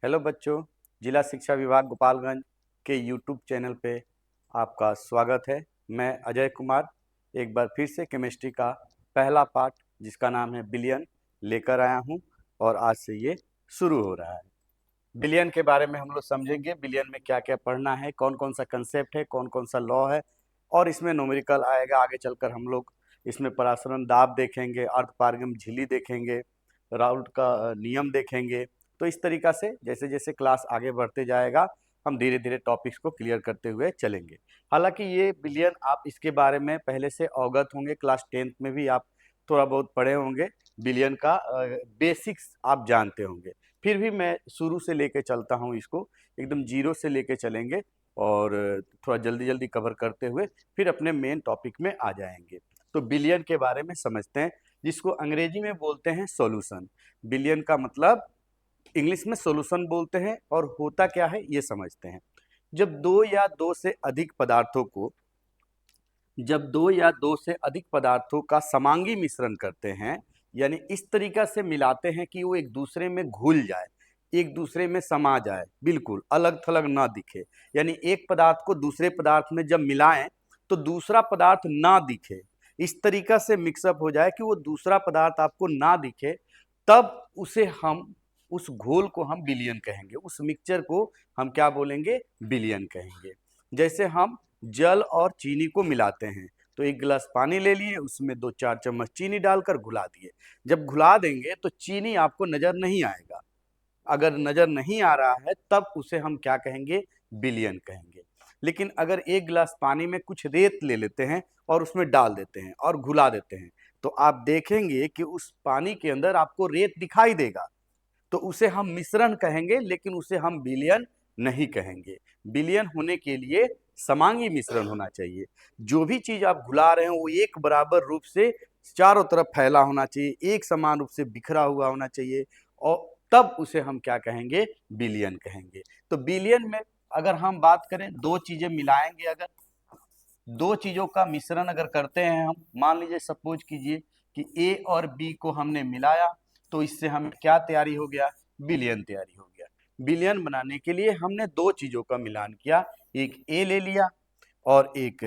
Hello बच्चों, जिला शिक्षा विभाग गोपालगंज के यूट्यूब चैनल पे आपका स्वागत है। मैं अजय कुमार एक बार फिर से केमिस्ट्री का पहला पार्ट जिसका नाम है बिलियन लेकर आया हूँ और आज से ये शुरू हो रहा है। बिलियन के बारे में हम लोग समझेंगे, बिलियन में क्या क्या पढ़ना है, कौन कौन सा कंसेप्ट है, कौन कौन सा लॉ है और इसमें न्यूमेरिकल आएगा। आगे चलकर हम लोग इसमें परासरण दाब देखेंगे, अर्धपारगम झिल्ली देखेंगे, राउल्ट का नियम देखेंगे। तो इस तरीका से जैसे जैसे क्लास आगे बढ़ते जाएगा हम धीरे धीरे टॉपिक्स को क्लियर करते हुए चलेंगे। हालांकि ये बिलियन आप इसके बारे में पहले से अवगत होंगे, क्लास 10th में भी आप थोड़ा बहुत पढ़े होंगे, बिलियन का बेसिक्स आप जानते होंगे। फिर भी मैं शुरू से लेके चलता हूँ, इसको एकदम जीरो से लेके चलेंगे और थोड़ा जल्दी जल्दी कवर करते हुए फिर अपने मेन टॉपिक में आ जाएंगे। तो बिलियन के बारे में समझते हैं, जिसको अंग्रेजी में बोलते हैं सॉल्यूशन। बिलियन का मतलब इंग्लिश में सॉल्यूशन बोलते हैं और होता क्या है ये समझते हैं। जब दो या दो से अधिक पदार्थों को जब दो या दो से अधिक पदार्थों का समांगी मिश्रण करते हैं, यानी इस तरीका से मिलाते हैं कि वो एक दूसरे में घुल जाए, एक दूसरे में समा जाए, बिल्कुल अलग थलग ना दिखे। यानी एक पदार्थ को दूसरे पदार्थ में जब मिलाएं तो दूसरा पदार्थ ना दिखे, इस तरीका से मिक्सअप हो जाए कि वो दूसरा पदार्थ आपको ना दिखे, तब उसे हम उस घोल को हम बिलियन कहेंगे, उस मिक्सचर को हम क्या बोलेंगे, बिलियन कहेंगे। जैसे हम जल और चीनी को मिलाते हैं, तो एक गिलास पानी ले लिए, उसमें 2-4 चम्मच चीनी डालकर घुला दिए। जब घुला देंगे तो चीनी आपको नजर नहीं आएगा, अगर नजर नहीं आ रहा है तब उसे हम क्या कहेंगे, बिलियन कहेंगे। लेकिन अगर एक गिलास पानी में कुछ रेत ले लेते हैं और उसमें डाल देते हैं और घुला देते हैं, तो आप देखेंगे कि उस पानी के अंदर आपको रेत दिखाई देगा, तो उसे हम मिश्रण कहेंगे, लेकिन उसे हम बिलियन नहीं कहेंगे। बिलियन होने के लिए समांगी मिश्रण होना चाहिए। जो भी चीज आप घुला रहे हो वो एक बराबर रूप से चारों तरफ फैला होना चाहिए, एक समान रूप से बिखरा हुआ होना चाहिए, और तब उसे हम क्या कहेंगे, बिलियन कहेंगे। तो बिलियन में अगर हम बात करें, दो चीजें मिलाएंगे, अगर दो चीजों का मिश्रण अगर करते हैं हम, मान लीजिए सपोज कीजिए कि ए और बी को हमने मिलाया, तो इससे हमें क्या तैयारी हो गया, बिलियन तैयारी हो गया। बिलियन बनाने के लिए हमने दो चीजों का मिलान किया, एक ए ले लिया और एक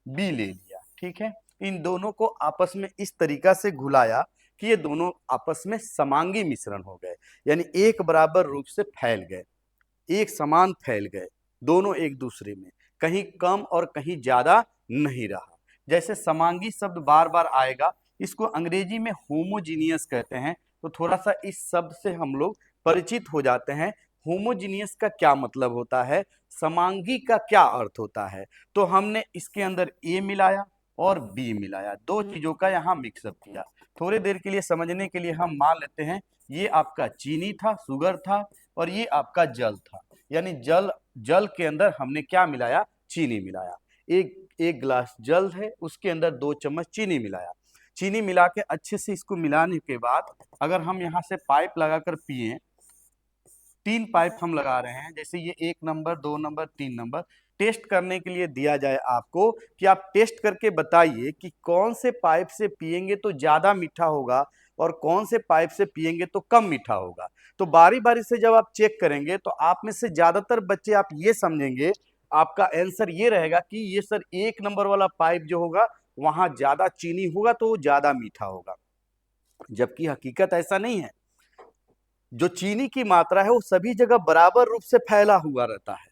बी ले लिया, ठीक है। इन दोनों को आपस में इस तरीका से घुलाया कि ये दोनों आपस में समांगी मिश्रण हो गए, यानी एक बराबर रूप से फैल गए, एक समान फैल गए, दोनों एक दूसरे में, कहीं कम और कहीं ज्यादा नहीं रहा। जैसे समांगी शब्द बार बार आएगा, इसको अंग्रेजी में होमोजीनियस कहते हैं। तो थोड़ा सा इस शब्द से हम लोग परिचित हो जाते हैं। होमोजीनियस का क्या मतलब होता है, समांगी का क्या अर्थ होता है। तो हमने इसके अंदर ए मिलाया और बी मिलाया, दो चीजों का यहाँ मिक्सअप किया। थोड़ी देर के लिए समझने के लिए हम मान लेते हैं ये आपका चीनी था, शुगर था, और ये आपका जल था। यानी जल जल के अंदर हमने क्या मिलाया, चीनी मिलाया। एक एक गिलास जल है, उसके अंदर 2 चम्मच चीनी मिलाया। चीनी मिला के अच्छे से इसको मिलाने के बाद अगर हम यहाँ से पाइप लगाकर पिए, 3 पाइप हम लगा रहे हैं, जैसे ये 1 नंबर, 2 नंबर, 3 नंबर, टेस्ट करने के लिए दिया जाए आपको कि आप टेस्ट करके बताइए कि कौन से पाइप से पिएंगे तो ज्यादा मीठा होगा और कौन से पाइप से पिएंगे तो कम मीठा होगा। तो बारी बारी से जब आप चेक करेंगे तो आप में से ज्यादातर बच्चे आप ये समझेंगे, आपका आंसर ये रहेगा कि ये सर 1 नंबर वाला पाइप जो होगा वहां ज्यादा चीनी होगा तो वो ज्यादा मीठा होगा। जबकि हकीकत ऐसा नहीं है। जो चीनी की मात्रा है वो सभी जगह बराबर रूप से फैला हुआ रहता है,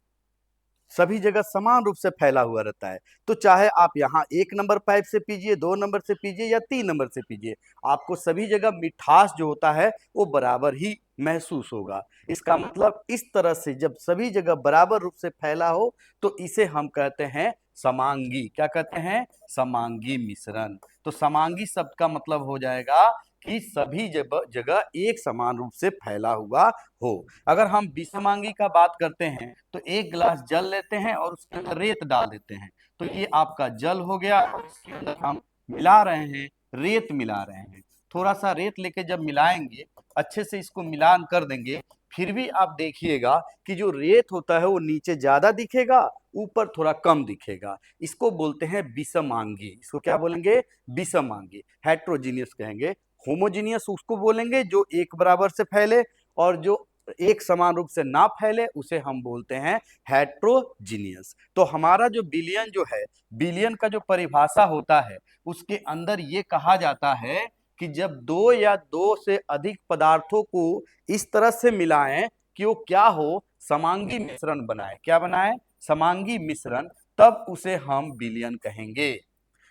सभी जगह समान रूप से फैला हुआ रहता है। तो चाहे आप यहाँ 1 नंबर पाइप से पीजिए, 2 नंबर से पीजिए या 3 नंबर से पीजिए, आपको सभी जगह मिठास जो होता है वो बराबर ही महसूस होगा। इसका मतलब इस तरह से जब सभी जगह बराबर रूप से फैला हो तो इसे हम कहते हैं समांगी। क्या कहते हैं, समांगी मिश्रण। तो समांगी शब्द का मतलब हो जाएगा कि सभी जगह एक समान रूप से फैला हुआ हो। अगर हम विषमांगी का बात करते हैं तो एक गिलास जल लेते हैं और उसके अंदर रेत डाल देते हैं, तो ये आपका जल हो गया। इसके अंदर हम मिला रहे हैं, रेत मिला रहे हैं। थोड़ा सा रेत लेके जब मिलाएंगे, अच्छे से इसको मिलान कर देंगे, फिर भी आप देखिएगा कि जो रेत होता है वो नीचे ज्यादा दिखेगा, ऊपर थोड़ा कम दिखेगा। इसको बोलते हैं विषमांगी। इसको क्या बोलेंगे, विषमांगी। हेट्रोजीनियस कहेंगे। होमोजीनियस उसको बोलेंगे जो एक बराबर से फैले, और जो एक समान रूप से ना फैले उसे हम बोलते हैं हेट्रोजीनियस। तो हमारा जो बिलियन जो है, बिलियन का जो परिभाषा होता है उसके अंदर ये कहा जाता है कि जब दो या दो से अधिक पदार्थों को इस तरह से मिलाएं कि वो क्या हो, समांगी मिश्रण बनाए। क्या बनाए? समांगी मिश्रण। तब उसे हम बिलियन कहेंगे।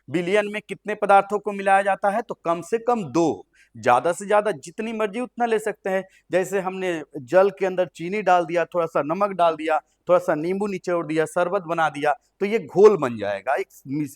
बिलियन में कितने पदार्थों को मिलाया जाता है? तो कम से कम दो, ज्यादा से ज्यादा जितनी मर्जी उतना ले सकते हैं। जैसे हमने जल के अंदर चीनी डाल दिया, थोड़ा सा नमक डाल दिया, थोड़ा सा नींबू निचोड़ दिया, शरबत बना दिया, तो ये घोल बन जाएगा, एक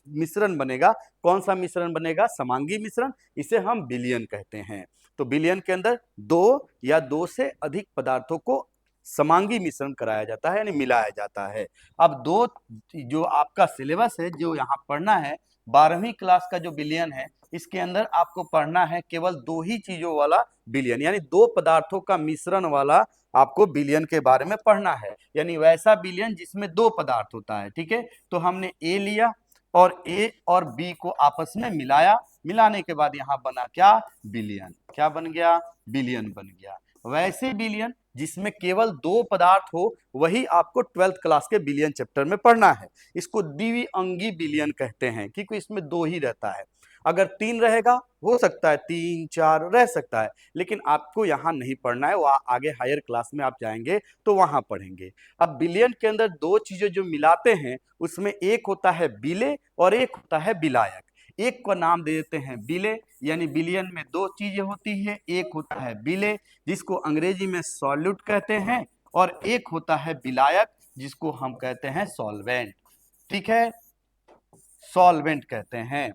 मिश्रण बनेगा। कौन सा मिश्रण बनेगा? समांगी मिश्रण। इसे हम बिलियन कहते हैं। तो बिलियन के अंदर दो या दो से अधिक पदार्थों को समांगी मिश्रण कराया जाता है, यानी मिलाया जाता है। अब दो, जो आपका सिलेबस है जो यहाँ पढ़ना है, 12वीं क्लास का जो बिलियन है, इसके अंदर आपको पढ़ना है केवल दो ही चीजों वाला बिलियन, यानी दो पदार्थों का मिश्रण वाला आपको बिलियन के बारे में पढ़ना है, यानी वैसा बिलियन जिसमें दो पदार्थ होता है। ठीक है, तो हमने ए लिया और ए और बी को आपस में मिलाया, मिलाने के बाद यहाँ बना क्या? बिलियन। क्या बन गया? बिलियन बन गया। वैसे बिलियन जिसमें केवल दो पदार्थ हो, वही आपको 12th क्लास के बिलियन चैप्टर में पढ़ना है। इसको द्विअंगी बिलियन कहते हैं, क्योंकि इसमें दो ही रहता है। अगर तीन रहेगा, हो सकता है तीन चार रह सकता है, लेकिन आपको यहाँ नहीं पढ़ना है, वो आगे हायर क्लास में आप जाएंगे तो वहां पढ़ेंगे। अब बिलियन के अंदर दो चीजें जो मिलाते हैं, उसमें एक होता है बिले और एक होता है बिलायक। एक का नाम दे देते हैं बिले, यानी बिलियन में दो चीजें होती है, एक होता है बिले जिसको अंग्रेजी में सॉल्यूट कहते हैं, और एक होता है बिलायक जिसको हम कहते हैं सॉल्वेंट। ठीक है, सॉल्वेंट कहते हैं।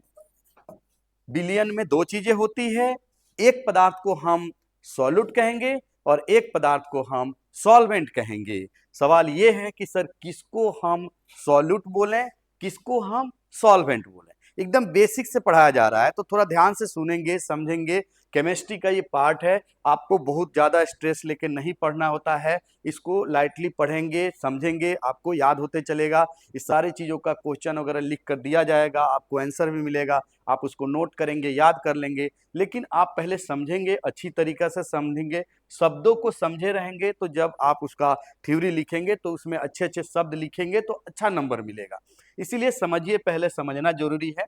बिलियन में दो चीजें होती है, एक पदार्थ को हम सॉल्यूट कहेंगे और एक पदार्थ को हम सॉल्वेंट कहेंगे। सवाल यह है कि सर किसको हम सॉल्यूट बोलें, किसको हम सॉल्वेंट बोलें? एकदम बेसिक से पढ़ाया जा रहा है, तो थोड़ा ध्यान से सुनेंगे, समझेंगे। केमिस्ट्री का ये पार्ट है, आपको बहुत ज्यादा स्ट्रेस लेके नहीं पढ़ना होता है, इसको लाइटली पढ़ेंगे, समझेंगे, आपको याद होते चलेगा। इस सारी चीजों का क्वेश्चन वगैरह लिख कर दिया जाएगा, आपको आंसर भी मिलेगा, आप उसको नोट करेंगे, याद कर लेंगे। लेकिन आप पहले समझेंगे, अच्छी तरीका से समझेंगे, शब्दों को समझे रहेंगे, तो जब आप उसका थ्योरी लिखेंगे तो उसमें अच्छे अच्छे शब्द लिखेंगे तो अच्छा नंबर मिलेगा। इसीलिए समझिए, पहले समझना जरूरी है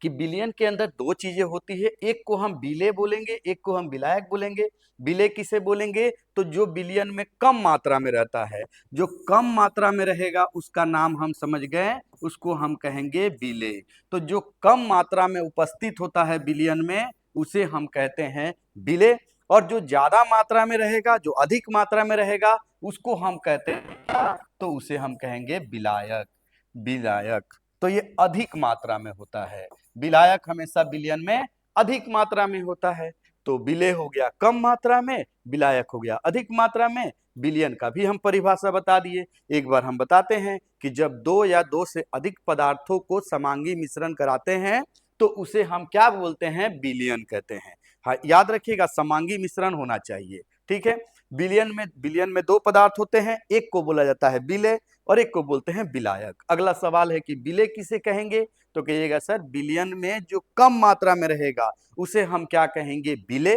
कि बिलियन के अंदर दो चीजें होती है, एक को हम बिले बोलेंगे, एक को हम विलायक बोलेंगे। बिले किसे बोलेंगे? तो जो बिलियन में कम मात्रा में रहता है, जो कम मात्रा में रहेगा उसका नाम हम समझ गए, उसको हम कहेंगे बिले। तो जो कम मात्रा में उपस्थित होता है बिलियन में, उसे हम कहते हैं बिले। और जो ज्यादा मात्रा में रहेगा, जो अधिक मात्रा में रहेगा, उसको हम कहते हैं, तो उसे हम कहेंगे बिलायक। बिलायक तो ये अधिक मात्रा में होता है, विलायक हमेशा बिलियन में अधिक मात्रा में होता है। तो बिले हो गया कम मात्रा में, विलायक हो गया अधिक मात्रा में। बिलियन का भी हम परिभाषा बता दिए। एक बार हम बताते हैं कि जब दो या दो से अधिक पदार्थों को समांगी मिश्रण कराते हैं तो उसे हम क्या बोलते हैं? बिलियन कहते हैं। हाँ, याद रखिएगा, समांगी मिश्रण होना चाहिए। ठीक है, बिलियन में दो पदार्थ होते हैं, एक को बोला जाता है बिले और एक को बोलते हैं विलायक। अगला सवाल है कि बिले किसे कहेंगे? तो कहिएगा सर बिलियन में जो कम मात्रा में रहेगा उसे हम क्या कहेंगे? बिले,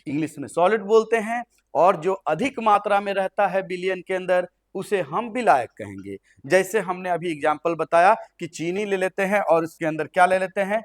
इंग्लिश में सॉलिड बोलते हैं। और जो अधिक मात्रा में रहता है बिलियन के अंदर, उसे हम विलायक कहेंगे। जैसे हमने अभी एग्जाम्पल बताया कि चीनी ले लेते हैं और उसके अंदर क्या ले लेते हैं?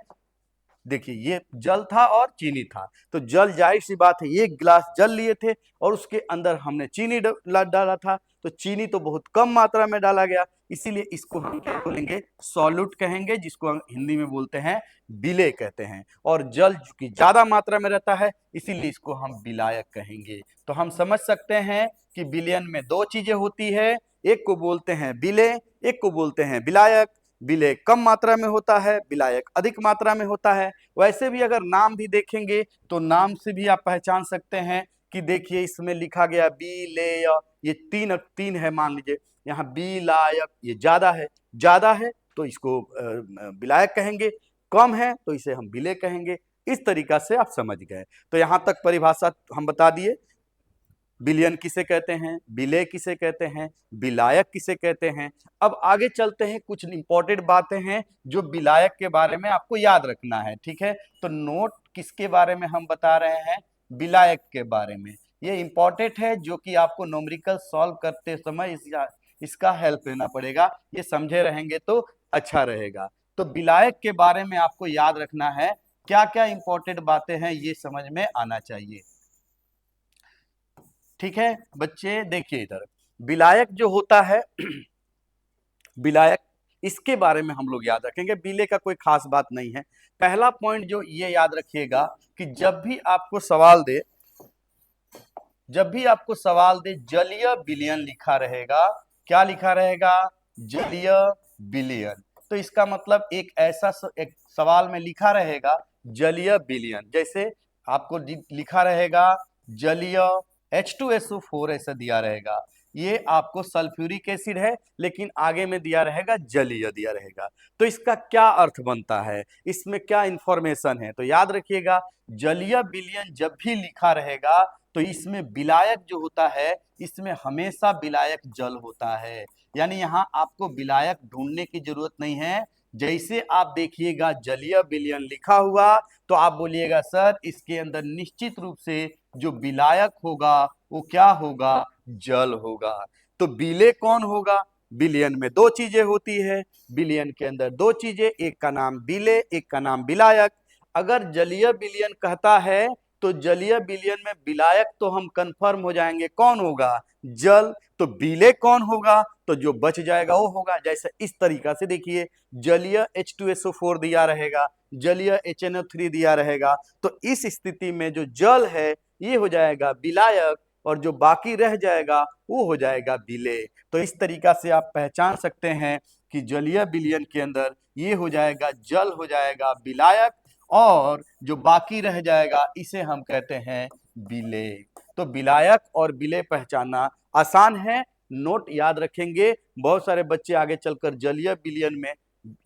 देखिए, ये जल था और चीनी था, तो जल, जाहिर सी बात है, एक गिलास जल लिए थे और उसके अंदर हमने चीनी डाला था, तो चीनी तो बहुत कम मात्रा में डाला गया, इसीलिए इसको हम क्या बोलेंगे? सॉल्यूट कहेंगे, जिसको हम हिंदी में बोलते हैं विलेय कहते हैं। और जल की ज्यादा मात्रा में रहता है, इसीलिए इसको हम विलायक कहेंगे। तो हम समझ सकते हैं कि विलयन में दो चीजें होती है, एक को बोलते हैं विलेय, एक को बोलते हैं विलायक। विलेय कम मात्रा में होता है, विलायक अधिक मात्रा में होता है। वैसे भी अगर नाम भी देखेंगे तो नाम से भी आप पहचान सकते हैं कि देखिए इसमें लिखा गया बिलेय, ये तीन तीन है, मान लीजिए यहाँ विलायक, ये ज्यादा है तो इसको विलायक कहेंगे, कम है तो इसे हम विलेय कहेंगे। इस तरीका से आप समझ गए। तो यहाँ तक परिभाषा हम बता दिए। बिलियन किसे कहते हैं, विलेय किसे कहते हैं, विलायक किसे कहते हैं। अब आगे चलते हैं, कुछ इंपॉर्टेंट बातें हैं जो विलायक के बारे में आपको याद रखना है। ठीक है, तो नोट किसके बारे में हम बता रहे हैं? विलायक के बारे में। ये इंपॉर्टेंट है, जो कि आपको न्यूमेरिकल सॉल्व करते समय इसका हेल्प लेना पड़ेगा। ये समझे रहेंगे तो अच्छा रहेगा। तो विलायक के बारे में आपको याद रखना है, क्या क्या इंपॉर्टेंट बातें हैं ये समझ में आना चाहिए। ठीक है बच्चे, देखिए इधर विलायक जो होता है विलायक, इसके बारे में हम लोग याद रखेंगे। बिले का कोई खास बात नहीं है। पहला पॉइंट जो ये याद रखिएगा कि जब भी आपको सवाल दे जलीय विलयन लिखा रहेगा। क्या लिखा रहेगा? जलीय विलयन। तो इसका मतलब एक ऐसा एक सवाल में लिखा रहेगा जलीय विलयन। जैसे आपको लिखा रहेगा जलीय H2SO4 ऐसा दिया रहेगा। ये आपको सल्फ्यूरिक एसिड है, लेकिन आगे में दिया रहेगा जलीय दिया रहेगा। तो इसका क्या अर्थ बनता है, इसमें क्या इंफॉर्मेशन है? तो याद रखिएगा, जलीय विलयन जब भी लिखा रहेगा तो इसमें विलायक जो होता है, इसमें हमेशा विलायक जल होता है। यानी यहाँ आपको विलायक ढूंढने की जरूरत नहीं है। जैसे आप देखिएगा जलीय विलयन लिखा हुआ तो आप बोलिएगा सर इसके अंदर निश्चित रूप से जो विलायक होगा वो क्या होगा? जल होगा। तो विलेय कौन होगा? विलयन में दो चीजें होती है। विलयन के अंदर दो चीजें, एक का नाम विलेय, एक का नाम विलायक। अगर जलीय विलयन कहता है तो जलीय विलयन में विलायक तो हम कंफर्म हो जाएंगे कौन होगा? जल। तो विलेय कौन होगा? तो जो बच जाएगा वो होगा। जैसे इस तरीका से देखिए, जलीय H2SO4 दिया रहेगा, जलीय HNO3 दिया रहेगा। तो इस स्थिति में जो जल है ये हो जाएगा विलायक, और जो बाकी रह जाएगा वो हो जाएगा विलेय। तो इस तरीका से आप पहचान सकते हैं कि जलीय विलयन के अंदर ये हो जाएगा जल, हो जाएगा विलायक, और जो बाकी रह जाएगा इसे हम कहते हैं विलेय। तो विलायक और विलेय पहचानना आसान है, नोट याद रखेंगे। बहुत सारे बच्चे आगे चलकर जलीय विलयन में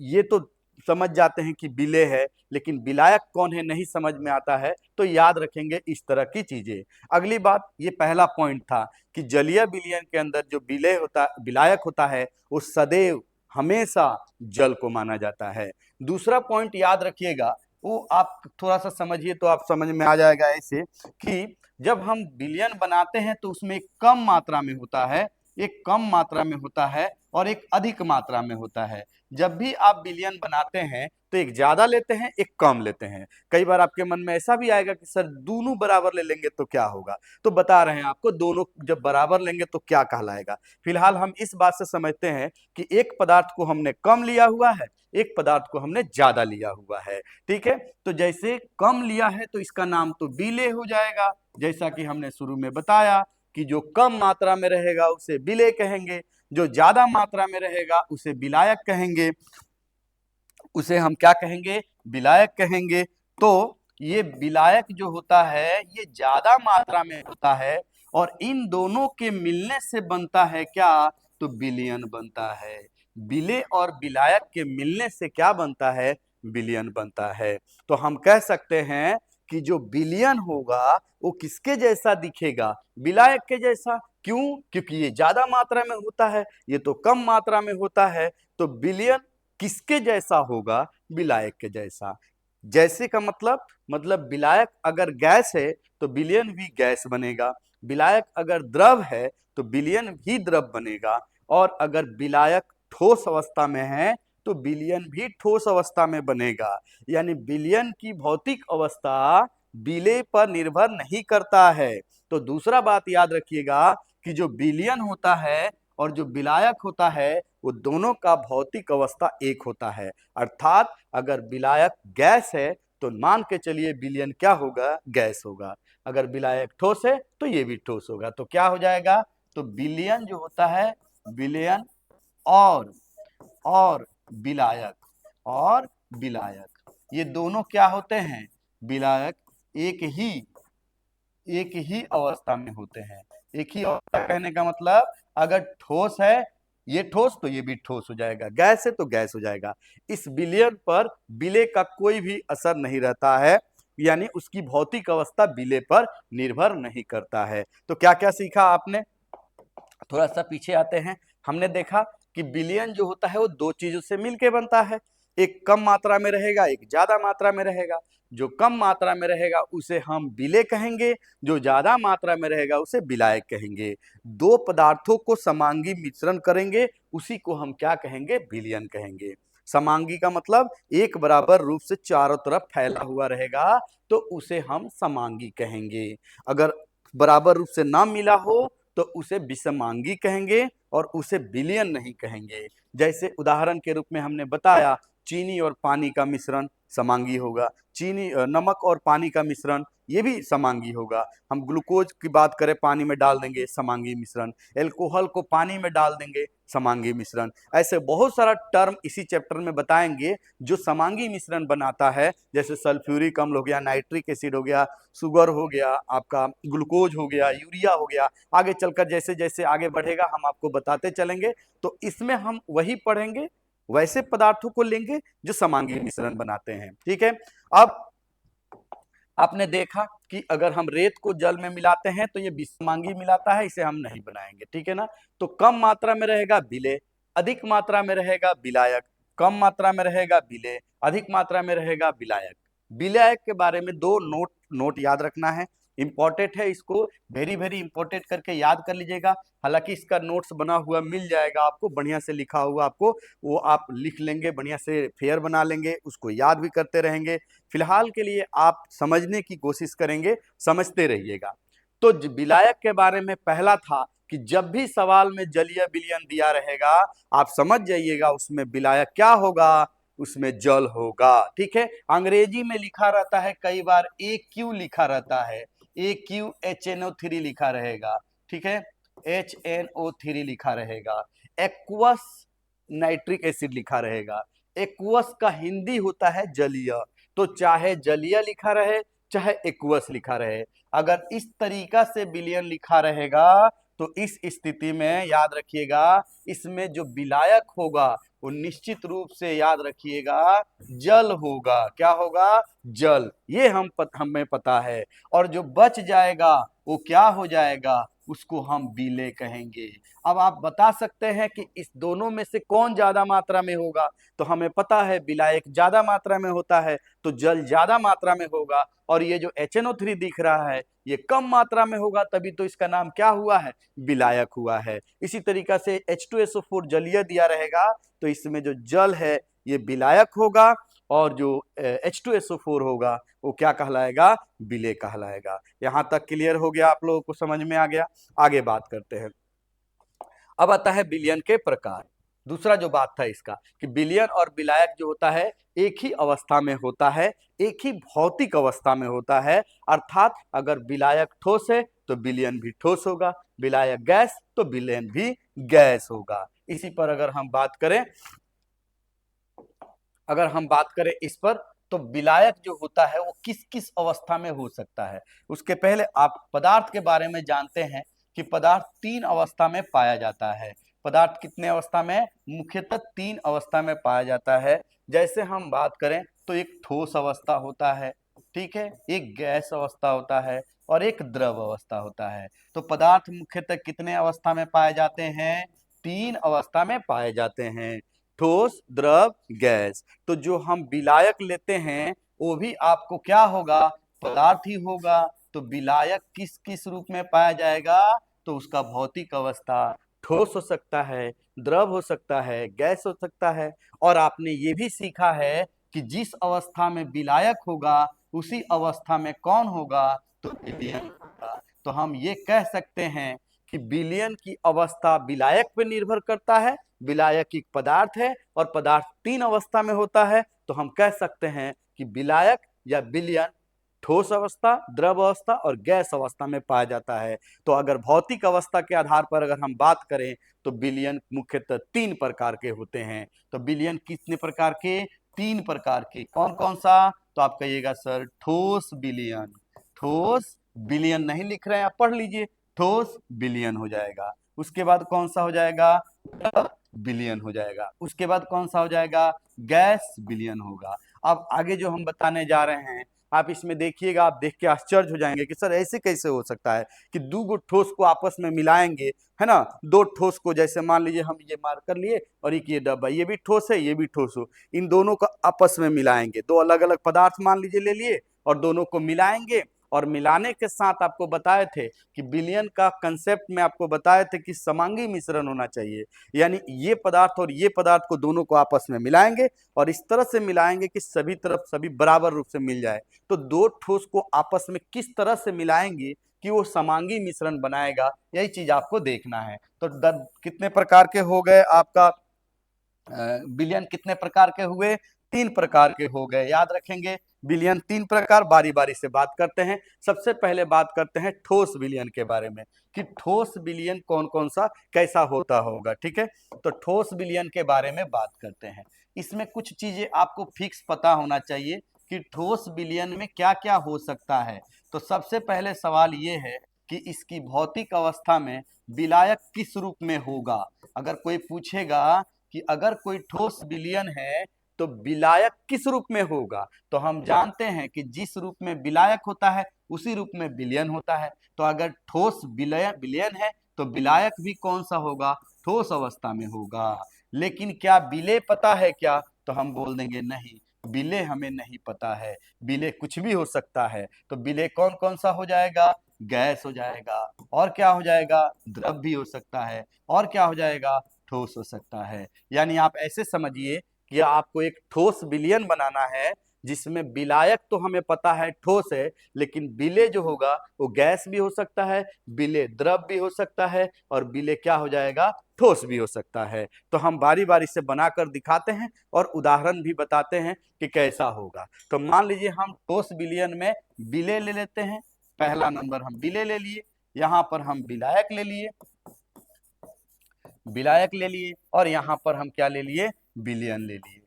ये तो समझ जाते हैं कि विलेय है, लेकिन विलायक कौन है नहीं समझ में आता है। तो याद रखेंगे इस तरह की चीजें। अगली बात, ये पहला पॉइंट था कि जलीय विलयन के अंदर जो विलेय होता विलायक होता है वो सदैव हमेशा जल को माना जाता है। दूसरा पॉइंट याद रखिएगा, वो आप थोड़ा सा समझिए तो आप समझ में आ जाएगा ऐसे कि जब हम विलयन बनाते हैं तो उसमें एक कम मात्रा में होता है, एक कम मात्रा में होता है और एक अधिक मात्रा में होता है। जब भी आप विलयन बनाते हैं तो एक ज्यादा लेते हैं, एक कम लेते हैं। कई बार आपके मन में ऐसा भी आएगा कि सर दोनों बराबर ले लेंगे तो क्या होगा? तो बता रहे हैं आपको, दोनों जब बराबर लेंगे तो क्या कहलाएगा। फिलहाल हम इस बात से समझते हैं कि एक पदार्थ को हमने कम लिया हुआ है, एक पदार्थ को हमने ज्यादा लिया हुआ है। ठीक है, तो जैसे कम लिया है तो इसका नाम तो विलेय हो जाएगा। जैसा कि हमने शुरू में बताया कि जो कम मात्रा में रहेगा उसे विलेय कहेंगे, जो ज्यादा मात्रा में रहेगा उसे विलायक कहेंगे, उसे हम क्या कहेंगे? विलायक कहेंगे। तो ये विलायक जो होता है ये ज्यादा मात्रा में होता है, और इन दोनों के मिलने से बनता है क्या? तो विलयन बनता है। विलेय और विलायक के मिलने से क्या बनता है? विलयन बनता है। तो हम कह सकते हैं कि जो विलयन होगा वो किसके जैसा दिखेगा? विलायक के जैसा। क्यों? क्योंकि ये ज्यादा मात्रा में होता है, ये तो कम मात्रा में होता है। तो विलयन किसके जैसा होगा? विलायक के जैसा। जैसे का मतलब विलायक अगर गैस है तो विलयन भी गैस बनेगा, विलायक अगर द्रव है तो विलयन भी द्रव बनेगा, और अगर विलायक ठोस अवस्था में है तो विलयन भी ठोस अवस्था में बनेगा। यानी विलयन की भौतिक अवस्था विलेय पर निर्भर नहीं करता है। तो दूसरा बात याद रखिएगा कि जो विलयन होता है और जो विलायक होता है वो दोनों का भौतिक अवस्था एक होता है। अर्थात अगर विलायक गैस है तो मान के चलिए विलयन क्या होगा? गैस होगा। अगर विलायक ठोस है तो ये भी ठोस होगा। तो क्या हो जाएगा? तो विलयन जो होता है, विलयन और विलायक ये दोनों क्या होते हैं? विलायक एक ही अवस्था में होते हैं। एक ही अवस्था कहने का मतलब अगर ठोस है ये ठोस तो ये भी ठोस हो जाएगा, गैस है तो गैस हो जाएगा। इस विलयन पर विलेय का कोई भी असर नहीं रहता है, यानी उसकी भौतिक अवस्था विलेय पर निर्भर नहीं करता है। तो क्या क्या सीखा आपने? थोड़ा सा पीछे आते हैं। हमने देखा कि विलयन जो होता है वो दो चीजों से मिलके बनता है, एक कम मात्रा में रहेगा, एक ज्यादा मात्रा में रहेगा। जो कम मात्रा में रहेगा उसे हम विलेय कहेंगे, जो ज्यादा मात्रा में रहेगा उसे विलायक कहेंगे। दो पदार्थों को समांगी मिश्रण करेंगे उसी को हम क्या कहेंगे, विलयन कहेंगे। समांगी का मतलब एक बराबर रूप से चारों तरफ फैला हुआ रहेगा तो उसे हम समांगी कहेंगे। अगर बराबर रूप से ना मिला हो तो उसे विषमांगी कहेंगे और उसे विलयन नहीं कहेंगे। जैसे उदाहरण के रूप में हमने बताया, चीनी और पानी का मिश्रण समांगी होगा, नमक और पानी का मिश्रण ये भी समांगी होगा। हम ग्लूकोज की बात करें, पानी में डाल देंगे समांगी मिश्रण, एल्कोहल को पानी में डाल देंगे समांगी मिश्रण। ऐसे बहुत सारा टर्म इसी चैप्टर में बताएंगे जो समांगी मिश्रण बनाता है, जैसे सल्फ्यूरिक अम्ल हो गया, नाइट्रिक एसिड हो गया, शुगर हो गया, आपका ग्लूकोज हो गया, यूरिया हो गया। आगे चलकर जैसे जैसे आगे बढ़ेगा हम आपको बताते चलेंगे। तो इसमें हम वही पढ़ेंगे, वैसे पदार्थों को लेंगे जो समांगी मिश्रण बनाते हैं। ठीक है। अब आपने देखा कि अगर हम रेत को जल में मिलाते हैं तो ये विषमांगी मिलाता है, इसे हम नहीं बनाएंगे। ठीक है ना। तो कम मात्रा में रहेगा विलेय, अधिक मात्रा में रहेगा विलायक। कम मात्रा में रहेगा विलेय, अधिक मात्रा में रहेगा विलायक। विलायक के बारे में दो नोट याद रखना है, इंपॉर्टेंट है, इसको वेरी वेरी इंपॉर्टेंट करके याद कर लीजिएगा। हालांकि इसका नोट्स बना हुआ मिल जाएगा आपको, बढ़िया से लिखा हुआ आपको, वो आप लिख लेंगे, बढ़िया से फेयर बना लेंगे, उसको याद भी करते रहेंगे। फिलहाल के लिए आप समझने की कोशिश करेंगे, समझते रहिएगा। तो विलायक के बारे में पहला था कि जब भी सवाल में जलीय विलयन दिया रहेगा आप समझ जाइएगा उसमें विलायक क्या होगा, उसमें जल होगा। ठीक है। अंग्रेजी में लिखा रहता है, कई बार AQ लिखा रहता है, AQHNO3 लिखा रहेगा। ठीक है, HNO3 लिखा रहेगा। एक्वस नाइट्रिक एसिड लिखा रहेगा। एक्वस का हिंदी होता है जलीय, तो चाहे जलीय लिखा रहे चाहे एक्वस लिखा रहे, अगर इस तरीका से विलयन लिखा रहेगा तो इस स्थिति में याद रखिएगा इसमें जो विलायक होगा वो निश्चित रूप से याद रखिएगा जल होगा। क्या होगा? जल। ये हमें पता है। और जो बच जाएगा वो क्या हो जाएगा, उसको हम विलेय कहेंगे। अब आप बता सकते हैं कि इस दोनों में से कौन ज्यादा मात्रा में होगा, तो हमें पता है विलायक ज्यादा मात्रा में होता है तो जल ज्यादा मात्रा में होगा, और ये जो HNO3 दिख रहा है ये कम मात्रा में होगा, तभी तो इसका नाम क्या हुआ है, विलायक हुआ है। इसी तरीका से H2SO4 जलीय दिया रहेगा तो इसमें जो जल है ये विलायक होगा, और जो H2SO4 होगा वो क्या कहलाएगा, विलेय कहलाएगा। यहां तक क्लियर हो गया, आप लोगों को समझ में आ गया। आगे बात करते हैं। अब आता है विलयन के प्रकार। दूसरा जो बात था इसका कि विलयन और विलायक जो होता है एक ही अवस्था में होता है, एक ही भौतिक अवस्था में होता है। अर्थात अगर विलायक ठोस है तो विलयन भी ठोस होगा, विलायक गैस तो विलयन भी गैस होगा। इसी पर अगर हम बात करें इस पर, तो विलायक जो होता है वो किस किस अवस्था में हो सकता है। उसके पहले आप पदार्थ के बारे में जानते हैं कि पदार्थ 3 अवस्था में पाया जाता है। पदार्थ कितने अवस्था में? मुख्यतः 3 अवस्था में पाया जाता है। जैसे हम बात करें तो एक ठोस अवस्था होता है, ठीक है, एक गैस अवस्था होता है और एक द्रव अवस्था होता है। तो पदार्थ मुख्यतः कितने अवस्था में पाए जाते हैं? 3 अवस्था में पाए जाते हैं, ठोस, द्रव, गैस। तो जो हम विलायक लेते हैं वो भी आपको क्या होगा, पदार्थ ही होगा। तो विलायक किस किस रूप में पाया जाएगा, तो उसका भौतिक अवस्था ठोस हो सकता है, द्रव हो सकता है, गैस हो सकता है। और आपने ये भी सीखा है कि जिस अवस्था में विलायक होगा उसी अवस्था में कौन होगा, तो विलयन होगा। तो हम ये कह सकते हैं कि विलयन की अवस्था विलायक पर निर्भर करता है। विलायक एक पदार्थ है और पदार्थ 3 अवस्था में होता है, तो हम कह सकते हैं कि विलायक या विलयन ठोस अवस्था, द्रव अवस्था और गैस अवस्था में पाया जाता है। तो अगर भौतिक अवस्था के आधार पर अगर हम बात करें तो विलयन मुख्यतः 3 प्रकार के होते हैं। तो विलयन कितने प्रकार के? 3 प्रकार के। कौन कौन सा? तो आप कहिएगा सर ठोस विलयन। ठोस विलयन नहीं लिख रहे हैं, आप पढ़ लीजिए, ठोस विलयन हो जाएगा। उसके बाद कौन सा हो जाएगा? विलयन हो जाएगा। उसके बाद कौन सा हो जाएगा? गैस विलयन होगा। अब आगे जो हम बताने जा रहे हैं आप इसमें देखिएगा, आप देख के आश्चर्य हो जाएंगे कि सर ऐसे कैसे हो सकता है कि दो गो ठोस को आपस में मिलाएंगे, है ना। दो ठोस को, जैसे मान लीजिए हम ये मार्कर लिए और एक ये डब्बा, ये भी ठोस है ये भी ठोस हो, इन दोनों को आपस में मिलाएंगे, दो अलग अलग पदार्थ मान लीजिए ले लिए और दोनों को मिलाएंगे। और मिलाने के साथ आपको बताए थे कि विलयन का कंसेप्ट में आपको बताए थे कि समांगी मिश्रण होना चाहिए, यानी ये पदार्थ और ये पदार्थ को दोनों को आपस में मिलाएंगे और इस तरह से मिलाएंगे कि सभी तरफ सभी बराबर रूप से मिल जाए। तो दो ठोस को आपस में किस तरह से मिलाएंगे कि वो समांगी मिश्रण बनाएगा, यही चीज आपको देखना है। तो कितने प्रकार के हो गए आपका विलयन, कितने प्रकार के हुए, 3 प्रकार के हो गए, याद रखेंगे। विलयन 3 प्रकार, बारी बारी से बात करते हैं। सबसे पहले बात करते हैं ठोस विलयन के बारे में कि ठोस विलयन कौन कौन सा कैसा होता होगा, ठीक है। तो ठोस विलयन के बारे में बात करते हैं। इसमें कुछ चीजें आपको फिक्स पता होना चाहिए कि ठोस विलयन में क्या क्या हो सकता है। तो सबसे पहले सवाल ये है कि इसकी भौतिक अवस्था में विलायक किस रूप में होगा। अगर कोई पूछेगा कि अगर कोई ठोस विलयन है तो विलायक किस रूप में होगा, तो हम जानते हैं कि जिस रूप में विलायक होता है उसी रूप में विलयन होता है। तो अगर ठोस विलयन है तो विलायक भी कौन सा होगा, ठोस अवस्था में होगा। लेकिन क्या विलेय पता है क्या, तो हम बोल देंगे नहीं, विलेय हमें नहीं पता है, विलेय कुछ भी हो सकता है। तो विलेय कौन कौन सा हो जाएगा, गैस हो जाएगा, और क्या हो जाएगा, द्रव भी हो सकता है, और क्या हो जाएगा, ठोस हो सकता है। यानी आप ऐसे समझिए कि आपको एक ठोस विलयन बनाना है जिसमें विलायक तो हमें पता है ठोस है, लेकिन विलेय जो होगा वो गैस भी हो सकता है, विलेय द्रव भी हो सकता है, और विलेय क्या हो जाएगा, ठोस भी हो सकता है। तो हम बारी बारी से बनाकर दिखाते हैं और उदाहरण भी बताते हैं कि कैसा होगा। तो मान लीजिए हम ठोस विलयन में विलेय ले लेते हैं, पहला नंबर हम विलेय ले लिए, यहाँ पर हम विलायक ले लिए, विलायक ले लिए, और यहाँ पर हम क्या ले लिए, विलयन ले लिए,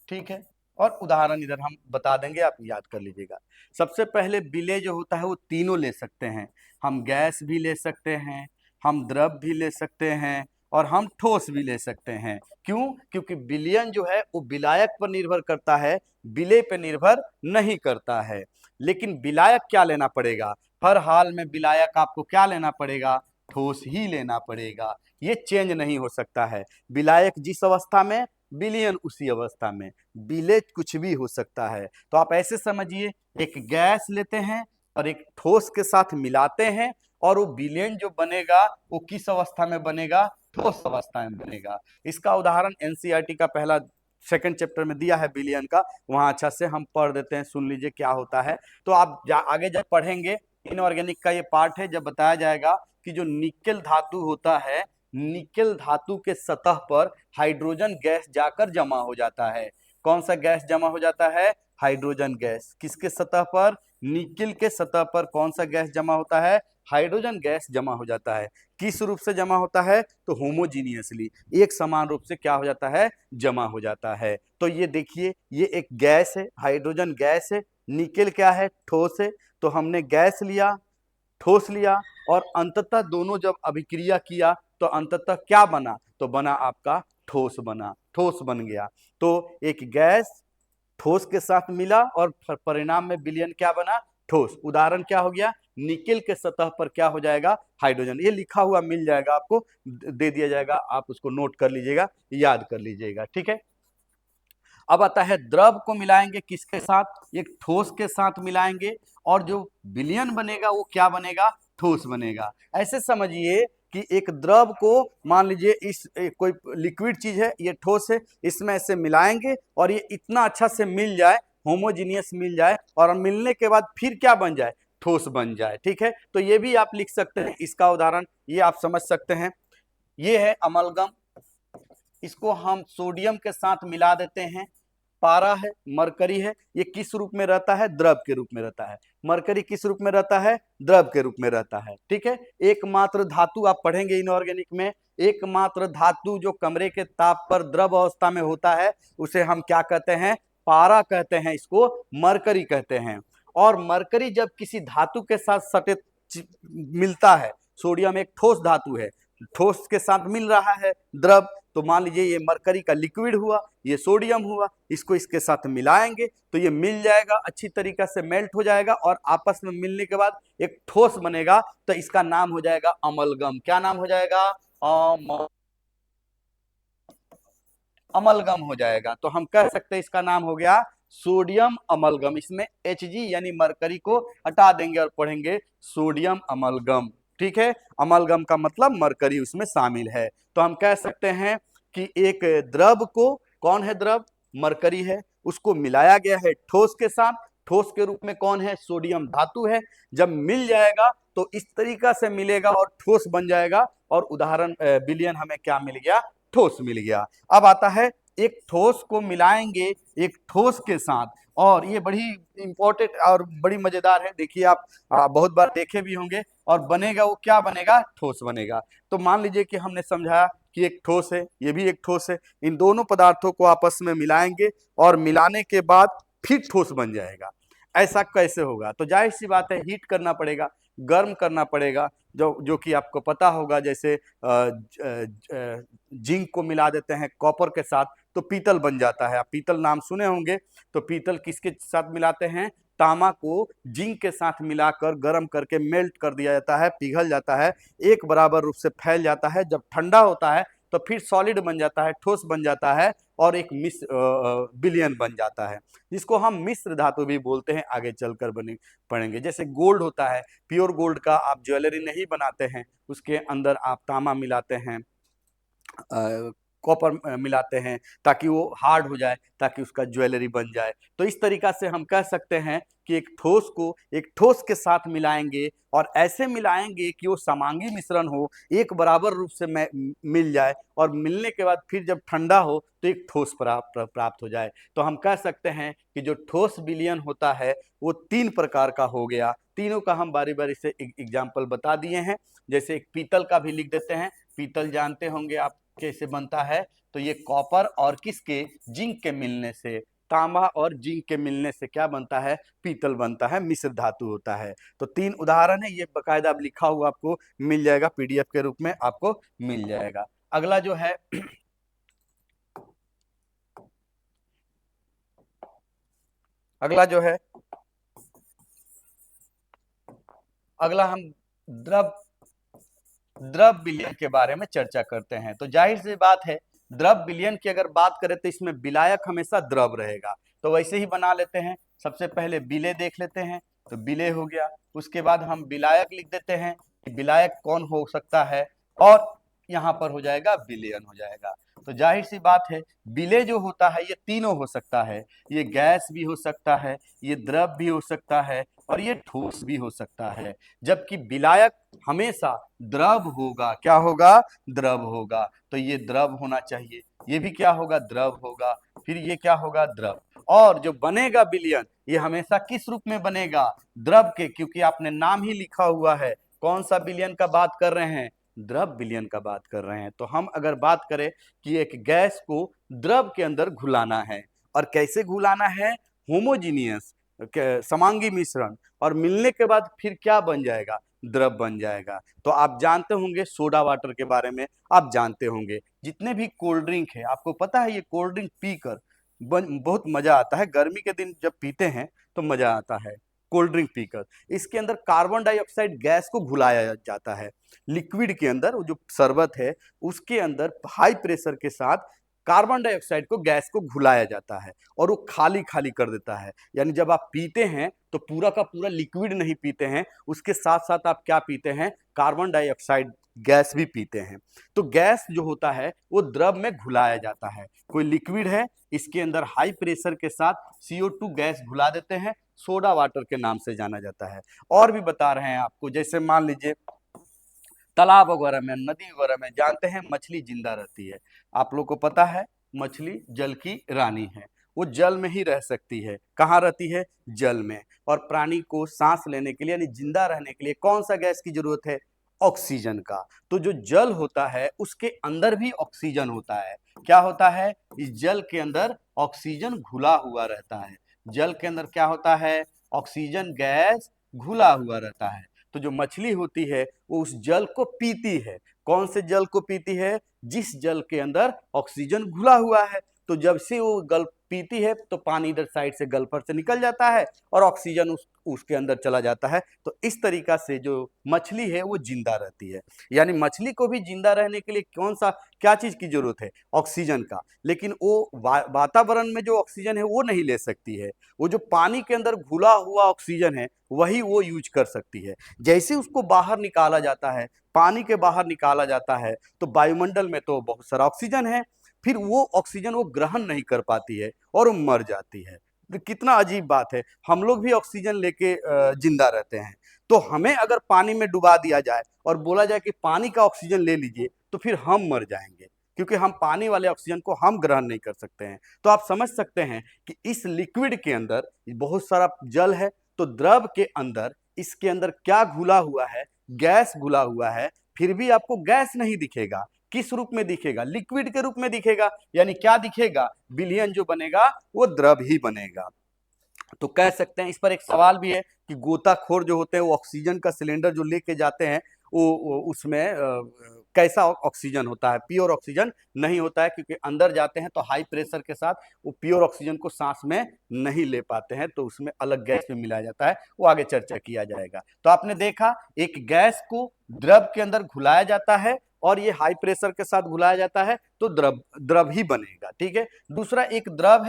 ठीक है। और उदाहरण इधर हम बता देंगे, आप याद कर लीजिएगा। सबसे पहले विलेय जो होता है वो तीनों ले सकते हैं, हम गैस भी ले सकते हैं, हम द्रव भी ले सकते हैं, और हम ठोस भी ले सकते हैं। क्यों, क्योंकि विलयन जो है वो विलायक पर निर्भर करता है, विलेय पर निर्भर नहीं करता है। लेकिन विलायक क्या लेना पड़ेगा, हर हाल में विलायक आपको क्या लेना पड़ेगा, ठोस ही लेना पड़ेगा, ये चेंज नहीं हो सकता है। विलायक जिस अवस्था में, विलयन उसी अवस्था में, विलेय कुछ भी हो सकता है। तो आप ऐसे समझिए, एक गैस लेते हैं और एक ठोस के साथ मिलाते हैं, और वो विलयन जो बनेगा वो किस अवस्था में बनेगा, ठोस अवस्था में बनेगा। इसका उदाहरण एनसीईआरटी का पहला सेकंड चैप्टर में दिया है विलयन का, वहां अच्छा से हम पढ़ देते हैं, सुन लीजिए क्या होता है। तो आप आगे जब पढ़ेंगे इनऑर्गेनिक का ये पार्ट है, जब बताया जाएगा कि जो निकेल धातु होता है, निकेल धातु के सतह पर हाइड्रोजन गैस जाकर जमा हो जाता है। कौन सा गैस जमा हो जाता है, हाइड्रोजन गैस। किसके सतह पर, निकेल के सतह पर कौन सा गैस जमा होता है, हाइड्रोजन गैस जमा हो जाता है। किस रूप से जमा होता है, तो होमोजीनियसली, एक समान रूप से क्या हो जाता है, जमा हो जाता है। तो ये देखिए, ये एक गैस है, हाइड्रोजन गैस है, निकेल क्या है, ठोस है। तो हमने गैस लिया, ठोस लिया, और अंततः दोनों जब अभिक्रिया किया तो अंततः क्या बना, तो बना आपका ठोस, बना, ठोस बन गया। तो एक गैस ठोस के साथ मिला और परिणाम में विलयन क्या बना, ठोस। उदाहरण क्या हो गया, निकेल के सतह पर क्या हो जाएगा, हाइड्रोजन। ये लिखा हुआ मिल जाएगा आपको, दे दिया जाएगा, आप उसको नोट कर लीजिएगा, याद कर लीजिएगा, ठीक है। अब आता है द्रव को मिलाएंगे किसके साथ, एक ठोस के साथ मिलाएंगे, और जो विलयन बनेगा वो क्या बनेगा, ठोस बनेगा। ऐसे समझिए कि एक द्रव को मान लीजिए इस कोई लिक्विड चीज है, ये ठोस है, इसमें ऐसे मिलाएंगे और ये इतना अच्छा से मिल जाए, होमोजीनियस मिल जाए, और मिलने के बाद फिर क्या बन जाए, ठोस बन जाए, ठीक है। तो ये भी आप लिख सकते हैं, इसका उदाहरण ये आप समझ सकते हैं। ये है अमलगम, इसको हम सोडियम के साथ मिला देते हैं, पारा है, मरकरी है, ये किस रूप में रहता है, द्रव के रूप में रहता है। मरकरी किस रूप में रहता है, द्रव के रूप में रहता है, ठीक है। एकमात्र धातु आप पढ़ेंगे इनऑर्गेनिक में, एकमात्र धातु जो कमरे के ताप पर द्रव अवस्था में होता है उसे हम क्या कहते हैं, पारा कहते हैं, इसको मरकरी कहते हैं। और मरकरी जब किसी धातु के साथ सटे मिलता है, सोडियम एक ठोस धातु है, ठोस के साथ मिल रहा है द्रव, तो मान लीजिए ये मरकरी का लिक्विड हुआ, ये सोडियम हुआ, इसको इसके साथ मिलाएंगे तो ये मिल जाएगा, अच्छी तरीके से मेल्ट हो जाएगा और आपस में मिलने के बाद एक ठोस बनेगा। तो इसका नाम हो जाएगा अमलगम। क्या नाम हो जाएगा? अमलगम हो जाएगा। तो हम कह सकते हैं इसका नाम हो गया सोडियम अमलगम। इसमें Hg यानी मरकरी को हटा देंगे और पढ़ेंगे सोडियम अमलगम। ठीक है, अमलगम का मतलब मरकरी उसमें शामिल है। तो हम कह सकते हैं कि एक द्रव को, कौन है द्रव? मरकरी है, उसको मिलाया गया है ठोस के साथ। ठोस के रूप में कौन है? सोडियम धातु है। जब मिल जाएगा तो इस तरीका से मिलेगा और ठोस बन जाएगा। और उदाहरण विलयन हमें क्या मिल गया? ठोस मिल गया। अब आता है एक ठोस को मिलाएंगे एक ठोस के साथ, और ये बड़ी इंपॉर्टेंट और बड़ी मजेदार है। देखिए आप बहुत बार देखे भी होंगे। और बनेगा वो क्या बनेगा? ठोस बनेगा। तो मान लीजिए कि हमने समझाया कि एक ठोस है, ये भी एक ठोस है। इन दोनों पदार्थों को आपस में मिलाएंगे और मिलाने के बाद फिर ठोस बन जाएगा। ऐसा कैसे होगा? तो जाहिर सी बात है, हीट करना पड़ेगा, गर्म करना पड़ेगा। जो कि आपको पता होगा, जैसे जिंक को मिला देते हैं कॉपर के साथ तो पीतल बन जाता है। आप पीतल नाम सुने होंगे। तो पीतल किसके साथ मिलाते हैं? तांबा को जिंक के साथ मिलाकर गर्म करके मेल्ट कर दिया जाता है, पिघल जाता है, एक बराबर रूप से फैल जाता है। जब ठंडा होता है तो फिर सॉलिड बन जाता है, ठोस बन जाता है और एक विलयन बन जाता है, जिसको हम मिश्र धातु भी बोलते हैं। आगे चलकर पढ़ेंगे। जैसे गोल्ड होता है, प्योर गोल्ड का आप ज्वेलरी नहीं बनाते हैं, उसके अंदर आप तांबा मिलाते हैं, कॉपर मिलाते हैं ताकि वो हार्ड हो जाए, ताकि उसका ज्वेलरी बन जाए। तो इस तरीका से हम कह सकते हैं कि एक ठोस को एक ठोस के साथ मिलाएंगे और ऐसे मिलाएंगे कि वो समांगी मिश्रण हो, एक बराबर रूप से मिल जाए, और मिलने के बाद फिर जब ठंडा हो तो एक ठोस प्राप्त हो जाए। तो हम कह सकते हैं कि जो ठोस विलयन होता है वो 3 प्रकार का हो गया। तीनों का हम बारी बारी से एग्जाम्पल बता दिए हैं। जैसे एक पीतल का भी लिख देते हैं। पीतल जानते होंगे आप कैसे बनता है? तो ये कॉपर और किसके? जिंक के मिलने से, तांबा और जिंक के मिलने से क्या बनता है? पीतल बनता है, मिश्र धातु होता है। तो 3 उदाहरण है, ये बकायदा अब लिखा हुआ आपको मिल जाएगा, पीडीएफ के रूप में आपको मिल जाएगा। अगला जो है अगला जो है अगला हम द्रव द्रव विलयन के बारे में चर्चा करते हैं। तो जाहिर सी बात है, द्रव विलयन की अगर बात करें तो इसमें विलायक हमेशा द्रव रहेगा। तो वैसे ही बना लेते हैं। सबसे पहले विलेय देख लेते हैं। तो विलेय हो गया, उसके बाद हम विलायक लिख देते हैं कि विलायक कौन हो सकता है, और यहाँ पर हो जाएगा विलयन हो जाएगा। तो जाहिर सी बात है, विलेय जो होता है ये तीनों हो सकता है। ये गैस भी हो सकता है, ये द्रव भी हो सकता है, और ये ठोस भी हो सकता है। जबकि विलायक हमेशा द्रव होगा। क्या होगा? द्रव होगा। तो ये द्रव होना चाहिए, ये भी क्या होगा? द्रव होगा। फिर ये क्या होगा? द्रव। और जो बनेगा विलयन, ये हमेशा किस रूप में बनेगा? द्रव के, क्योंकि आपने नाम ही लिखा हुआ है। कौन सा विलयन का बात कर रहे हैं? द्रव विलयन का बात कर रहे हैं। तो हम अगर बात करें कि एक गैस को द्रव के अंदर घुलाना है, और कैसे घुलाना है? होमोजीनियस, समांगी मिश्रण, और मिलने के बाद फिर क्या बन जाएगा? द्रव बन जाएगा। तो आप जानते होंगे सोडा वाटर के बारे में, आप जानते होंगे जितने भी कोल्ड ड्रिंक है, आपको पता है ये कोल्ड ड्रिंक पीकर बहुत मजा आता है। गर्मी के दिन जब पीते हैं तो मजा आता है कोल्ड ड्रिंक पीकर। इसके अंदर कार्बन डाइऑक्साइड गैस को घुलाया जाता है। लिक्विड के अंदर वो जो शरबत है उसके अंदर हाई प्रेशर के साथ कार्बन डाइऑक्साइड को, गैस को घुलाया जाता है, और वो खाली खाली कर देता है। यानी जब आप पीते हैं तो पूरा का पूरा लिक्विड नहीं पीते हैं, उसके साथ साथ आप क्या पीते हैं? कार्बन डाइऑक्साइड गैस भी पीते हैं। तो गैस जो होता है वो द्रव में घुलाया जाता है। कोई लिक्विड है, इसके अंदर हाई प्रेशर के साथ CO2 गैस घुला देते हैं, सोडा वाटर के नाम से जाना जाता है। और भी बता रहे हैं आपको, जैसे मान लीजिए तालाब वगैरह में, नदी वगैरह में, जानते हैं मछली जिंदा रहती है। आप लोग को पता है मछली जल की रानी है, वो जल में ही रह सकती है। कहाँ रहती है? जल में। और प्राणी को सांस लेने के लिए, यानी जिंदा रहने के लिए कौन सा गैस की जरूरत है? ऑक्सीजन का। तो जो जल होता है उसके अंदर भी ऑक्सीजन होता है। क्या होता है? इस जल के अंदर ऑक्सीजन घुला हुआ रहता है। जल के अंदर क्या होता है? ऑक्सीजन गैस घुला हुआ रहता है। तो जो मछली होती है वो उस जल को पीती है। कौन से जल को पीती है? जिस जल के अंदर ऑक्सीजन घुला हुआ है। तो जब से वो गल पीती है तो पानी इधर साइड से गल्फर से निकल जाता है और ऑक्सीजन उसके अंदर चला जाता है। तो इस तरीका से जो मछली है वो जिंदा रहती है। यानी मछली को भी जिंदा रहने के लिए क्या चीज की जरूरत है? ऑक्सीजन का। लेकिन वो वातावरण में जो ऑक्सीजन है वो नहीं ले सकती है। वो जो पानी के अंदर घुला हुआ ऑक्सीजन है वही वो यूज कर सकती है। जैसे उसको बाहर निकाला जाता है, पानी के बाहर निकाला जाता है, तो वायुमंडल में तो बहुत सारा ऑक्सीजन है, फिर वो ऑक्सीजन वो ग्रहण नहीं कर पाती है और वो मर जाती है। तो कितना अजीब बात है। हम लोग भी ऑक्सीजन लेके जिंदा रहते हैं। तो हमें अगर पानी में डुबा दिया जाए और बोला जाए कि पानी का ऑक्सीजन ले लीजिए, तो फिर हम मर जाएंगे, क्योंकि हम पानी वाले ऑक्सीजन को हम ग्रहण नहीं कर सकते हैं। तो आप समझ सकते हैं कि इस लिक्विड के अंदर बहुत सारा जल है, तो द्रव के अंदर इसके अंदर क्या घुला हुआ है? गैस घुला हुआ है। फिर भी आपको गैस नहीं दिखेगा। किस रूप में दिखेगा? लिक्विड के रूप में दिखेगा। यानी क्या दिखेगा? विलयन जो बनेगा वो द्रव ही बनेगा। तो कह सकते हैं, इस पर एक सवाल भी है कि गोताखोर जो होते हैं वो ऑक्सीजन का सिलेंडर जो लेके जाते हैं वो उसमें कैसा ऑक्सीजन होता है? प्योर ऑक्सीजन नहीं होता है, क्योंकि अंदर जाते हैं तो हाई प्रेशर के साथ वो प्योर ऑक्सीजन को सांस में नहीं ले पाते हैं, तो उसमें अलग गैस में मिलाया जाता है। वो आगे चर्चा किया जाएगा। तो आपने देखा, एक गैस को द्रव के अंदर घुलाया जाता है और ये हाई प्रेशर के साथ घुलाया जाता है तो द्रव द्रव ही बनेगा। ठीक है। दूसरा एक द्रव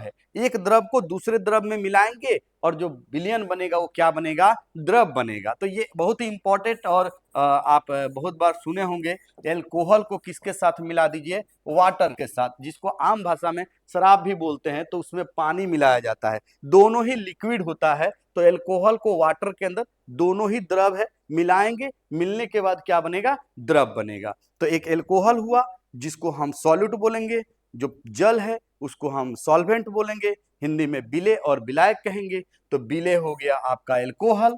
है। एक द्रव को दूसरे द्रव में मिलाएंगे और जो विलयन बनेगा वो क्या बनेगा? द्रव बनेगा। तो ये बहुत ही इंपॉर्टेंट, और आप बहुत बार सुने होंगे, एल्कोहल को किसके साथ मिला दीजिए? वाटर के साथ, जिसको आम भाषा में शराब भी बोलते हैं। तो उसमें पानी मिलाया जाता है, दोनों ही लिक्विड होता है। तो एल्कोहल को वाटर के अंदर, दोनों ही द्रव है, मिलाएंगे, मिलने के बाद क्या बनेगा? द्रव बनेगा। तो एक एल्कोहल हुआ जिसको हम सॉल्यूट बोलेंगे, जो जल है उसको हम सॉल्वेंट बोलेंगे, हिंदी में विलेय और विलायक कहेंगे। तो विलेय हो गया आपका एल्कोहल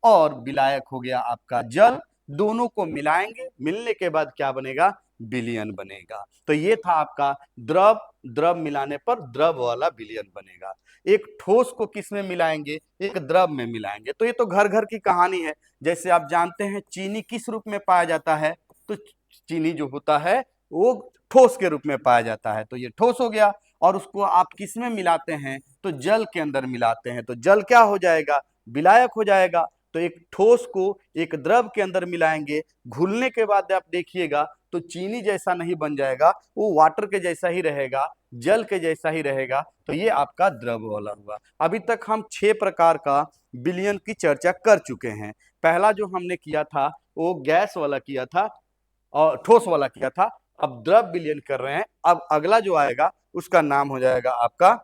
और विलायक हो गया आपका जल। दोनों को मिलाएंगे, मिलने के बाद क्या बनेगा? विलयन बनेगा। तो ये था आपका द्रव। द्रव मिलाने पर द्रव वाला विलयन बनेगा। एक ठोस को किस में मिलाएंगे? एक द्रव में मिलाएंगे। तो ये तो घर घर की कहानी है। जैसे आप जानते हैं चीनी किस रूप में पाया जाता है? तो चीनी जो होता है वो ठोस के रूप में पाया जाता है। तो ये ठोस हो गया। और उसको आप किस में मिलाते हैं? तो जल के अंदर मिलाते हैं। तो जल क्या हो जाएगा? विलायक हो जाएगा। तो एक ठोस को एक द्रव के अंदर मिलाएंगे, घुलने के बाद आप देखिएगा तो चीनी जैसा नहीं बन जाएगा, वो वाटर के जैसा ही रहेगा, जल के जैसा ही रहेगा। तो ये आपका द्रव वाला हुआ। अभी तक हम 6 प्रकार का विलयन की चर्चा कर चुके हैं। पहला जो हमने किया था वो गैस वाला किया था और ठोस वाला किया था। अब द्रव विलयन कर रहे हैं। अब अगला जो आएगा उसका नाम हो जाएगा आपका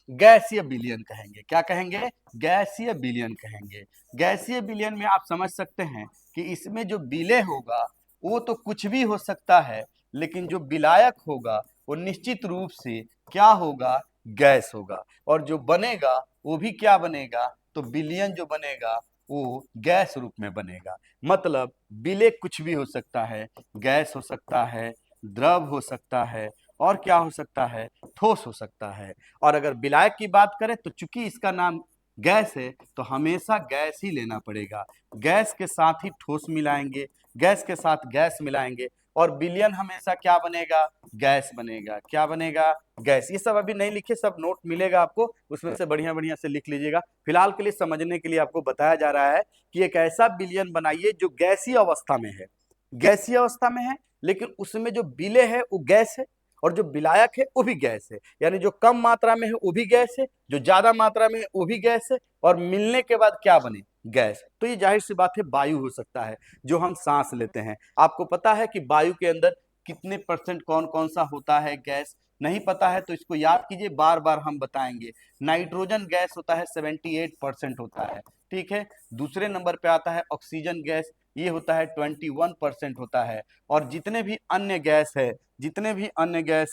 गैसीय विलयन कहेंगे। क्या कहेंगे? गैसीय विलयन कहेंगे। गैसीय विलयन में आप समझ सकते हैं कि इसमें जो विलेय होगा वो तो कुछ भी हो सकता है, लेकिन जो विलायक होगा वो निश्चित रूप से क्या होगा? गैस होगा। और जो बनेगा वो भी क्या बनेगा? तो विलयन जो बनेगा वो गैस रूप में बनेगा। मतलब विलेय कुछ भी हो सकता है, गैस हो सकता है, द्रव हो सकता है, और क्या हो सकता है? ठोस हो सकता है। और अगर विलायक की बात करें तो चूंकि इसका नाम गैस है तो हमेशा गैस ही लेना पड़ेगा। गैस के साथ ही ठोस मिलाएंगे, गैस के साथ गैस मिलाएंगे, और विलयन हमेशा क्या बनेगा? गैस बनेगा। क्या बनेगा? गैस। ये सब अभी नहीं लिखे, सब नोट मिलेगा आपको, उसमें से बढ़िया बढ़िया से लिख लीजिएगा। फिलहाल के लिए समझने के लिए आपको बताया जा रहा है कि एक ऐसा विलयन बनाइए जो गैसीय अवस्था में है। गैसीय अवस्था में है, लेकिन उसमें जो विलेय है वो गैस है, और जो विलायक है वो भी गैस है। यानी जो कम मात्रा में है वो भी गैस है, जो ज्यादा मात्रा में है वो भी गैस है, और मिलने के बाद क्या बने? गैस। तो ये जाहिर सी बात है वायु हो सकता है, जो हम सांस लेते हैं। आपको पता है कि वायु के अंदर कितने परसेंट कौन कौन सा होता है गैस? नहीं पता है तो इसको याद कीजिए, बार बार हम बताएंगे। नाइट्रोजन गैस होता है 78% होता है। ठीक है। दूसरे नंबर पे आता है ऑक्सीजन गैस, ये होता है 21% होता है। और जितने भी अन्य गैस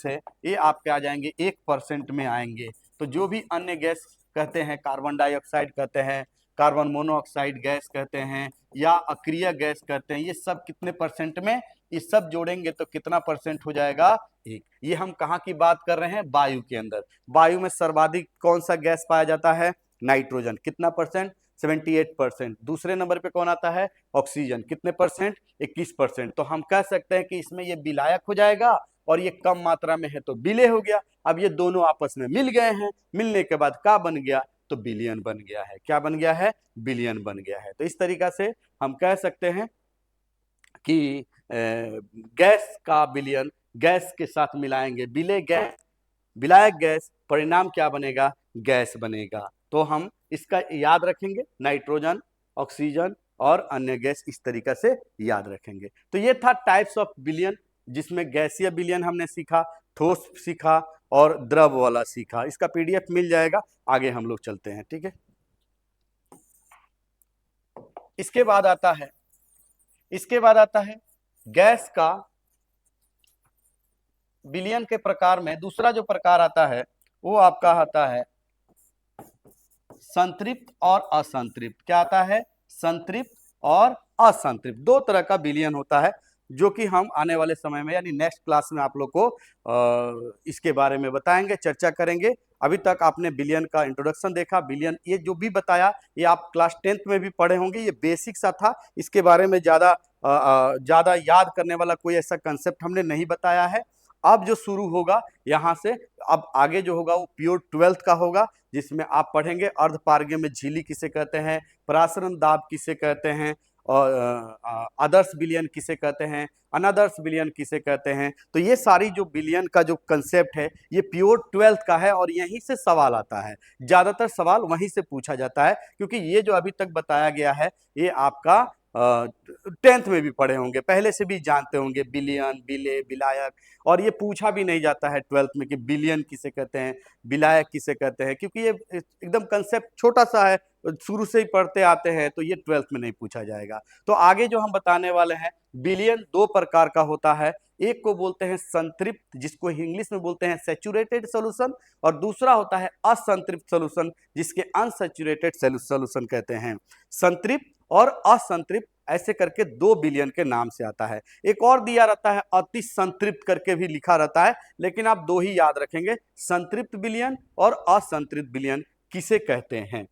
है ये आपके आ जाएंगे 1% में आएंगे। तो जो भी अन्य गैस कहते हैं, कार्बन डाइऑक्साइड कहते हैं, कार्बन मोनोऑक्साइड गैस कहते हैं, या अक्रिय गैस कहते हैं, ये सब कितने परसेंट में? ये सब जोड़ेंगे तो कितना परसेंट हो जाएगा? 1। ये हम कहाँ की बात कर रहे हैं? वायु के अंदर। वायु में सर्वाधिक कौन सा गैस पाया जाता है? नाइट्रोजन। कितना परसेंट? 78%। दूसरे नंबर पे कौन आता है? ऑक्सीजन। कितने परसेंट? 21%। तो हम कह सकते हैं कि इसमें ये विलायक हो जाएगा और ये कम मात्रा में है तो विलेय हो गया। अब ये दोनों आपस में मिल गए हैं, मिलने के बाद क्या बन गया? तो बिलियन बन गया है। क्या बन गया है? बिलियन बन गया है। तो इस तरीका से हम कह सकते हैं कि गैस का विलयन गैस के साथ मिलाएंगे, विलेय गैस, विलायक गैस, परिणाम क्या बनेगा? गैस बनेगा। तो हम इसका याद रखेंगे, नाइट्रोजन, ऑक्सीजन और अन्य गैस, इस तरीका से याद रखेंगे। तो ये था टाइप्स ऑफ विलयन, जिसमें गैसीय विलयन हमने सीखा, ठोस सीखा और द्रव वाला सीखा। इसका पीडीएफ मिल जाएगा, आगे हम लोग चलते हैं। ठीक है, इसके बाद आता है गैस का विलयन के प्रकार में दूसरा जो प्रकार आता है वो आपका आता है संतृप्त और असंतृप्त। क्या आता है? संतृप्त और असंतृप्त। दो तरह का विलयन होता है, जो कि हम आने वाले समय में यानी नेक्स्ट क्लास में आप लोग को इसके बारे में बताएंगे, चर्चा करेंगे। अभी तक आपने विलयन का इंट्रोडक्शन देखा, विलयन ये जो भी बताया ये आप क्लास 10th में भी पढ़े होंगे, ये बेसिक सा था। इसके बारे में ज्यादा याद करने वाला कोई ऐसा कंसेप्ट हमने नहीं बताया है। अब जो शुरू होगा यहाँ से, अब आगे जो होगा वो प्योर 12th का होगा, जिसमें आप पढ़ेंगे अर्धपारगम्य में झिल्ली किसे कहते हैं, परासरण दाब किसे कहते हैं, और आदर्श विलयन किसे कहते हैं, अनादर्श विलयन किसे कहते हैं। तो ये सारी जो विलयन का जो कंसेप्ट है ये प्योर 12th का है और यहीं से सवाल आता है। ज्यादातर सवाल वहीं से पूछा जाता है, क्योंकि ये जो अभी तक बताया गया है ये आपका 10th में भी पढ़े होंगे, पहले से भी जानते होंगे, बिलियन, विलेय, विलायक। और ये पूछा भी नहीं जाता है 12th में कि बिलियन किसे कहते हैं, विलायक किसे कहते हैं, क्योंकि ये एकदम कंसेप्ट छोटा सा है, शुरू से ही पढ़ते आते हैं, तो ये 12th में नहीं पूछा जाएगा। तो आगे जो हम बताने वाले हैं, बिलियन दो प्रकार का होता है। एक को बोलते हैं संतृप्त, जिसको इंग्लिश में बोलते हैं सैचुरेटेड सॉल्यूशन, और दूसरा होता है असंतृप्त सॉल्यूशन, जिसके अनसैचुरेटेड सॉल्यूशन कहते हैं। संतृप्त और असंतृप्त ऐसे करके दो विलयन के नाम से आता है। एक और दिया रहता है अति संतृप्त करके भी लिखा रहता है, लेकिन आप दो ही याद रखेंगे, संतृप्त विलयन और असंतृप्त विलयन किसे कहते हैं।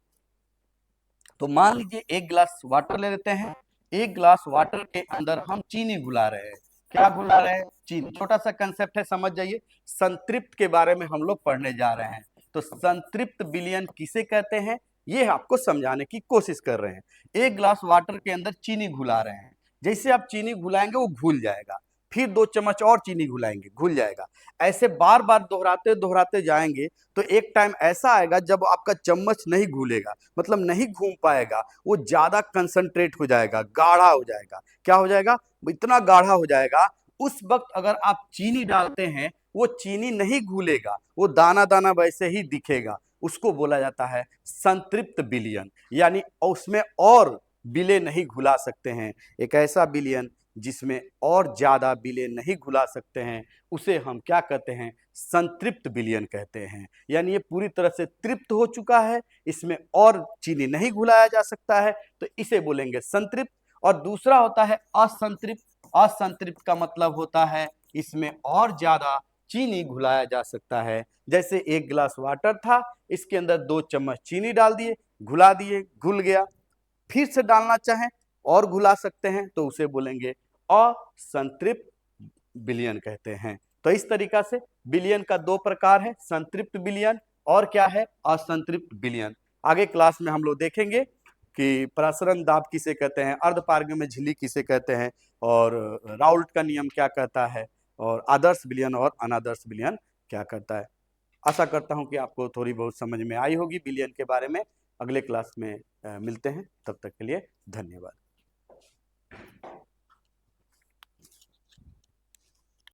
तो मान लीजिए एक गिलास वाटर ले लेते हैं, एक गिलास वाटर के अंदर हम चीनी घुला रहे हैं। क्या घुला रहे हैं? चीनी। छोटा सा कंसेप्ट है, समझ जाइए। संतृप्त के बारे में हम लोग पढ़ने जा रहे हैं। तो संतृप्त विलयन किसे कहते हैं ये आपको समझाने की कोशिश कर रहे हैं। एक गिलास वाटर के अंदर चीनी घुला रहे हैं, जैसे आप चीनी घुलाएंगे वो घुल जाएगा, फिर 2 चम्मच और चीनी घुलाएंगे, घुल जाएगा। ऐसे बार बार दोहराते दोहराते जाएंगे तो एक टाइम ऐसा आएगा जब आपका चम्मच नहीं घुलेगा, मतलब नहीं घूम पाएगा, वो ज्यादा कंसंट्रेट हो जाएगा, गाढ़ा हो जाएगा। क्या हो जाएगा? इतना गाढ़ा हो जाएगा, उस वक्त अगर आप चीनी डालते हैं वो चीनी नहीं घुलेगा, वो दाना दाना वैसे ही दिखेगा। उसको बोला जाता है संतृप्त विलयन, यानी उसमें और विलेय नहीं घुला सकते हैं। एक ऐसा विलयन जिसमें और ज्यादा विलेय नहीं घुला सकते हैं, उसे हम क्या कहते हैं? संतृप्त विलयन कहते हैं। यानी ये पूरी तरह से तृप्त हो चुका है, इसमें और चीनी नहीं घुलाया जा सकता है, तो इसे बोलेंगे संतृप्त। और दूसरा होता है असंतृप्त। असंतृप्त का मतलब होता है इसमें और ज्यादा चीनी घुलाया जा सकता है। जैसे एक गिलास वाटर था, इसके अंदर 2 चम्मच चीनी डाल दिए, घुला दिए, घुल गया, फिर से डालना चाहें और घुला सकते हैं, तो उसे बोलेंगे असंतृप्त विलयन कहते हैं। तो इस तरीका से विलयन का दो प्रकार है, संतृप्त विलयन और क्या है? असंतृप्त विलयन। आगे क्लास में हम लोग देखेंगे कि परासरण दाब किसे कहते हैं, अर्धपारगम्य में झिल्ली किसे कहते हैं, और राउल्ट का नियम क्या कहता है, और आदर्श विलयन और अनादर्श विलयन क्या करता है। आशा करता हूं कि आपको थोड़ी बहुत समझ में आई होगी विलयन के बारे में। अगले क्लास में मिलते हैं, तब तक के लिए धन्यवाद।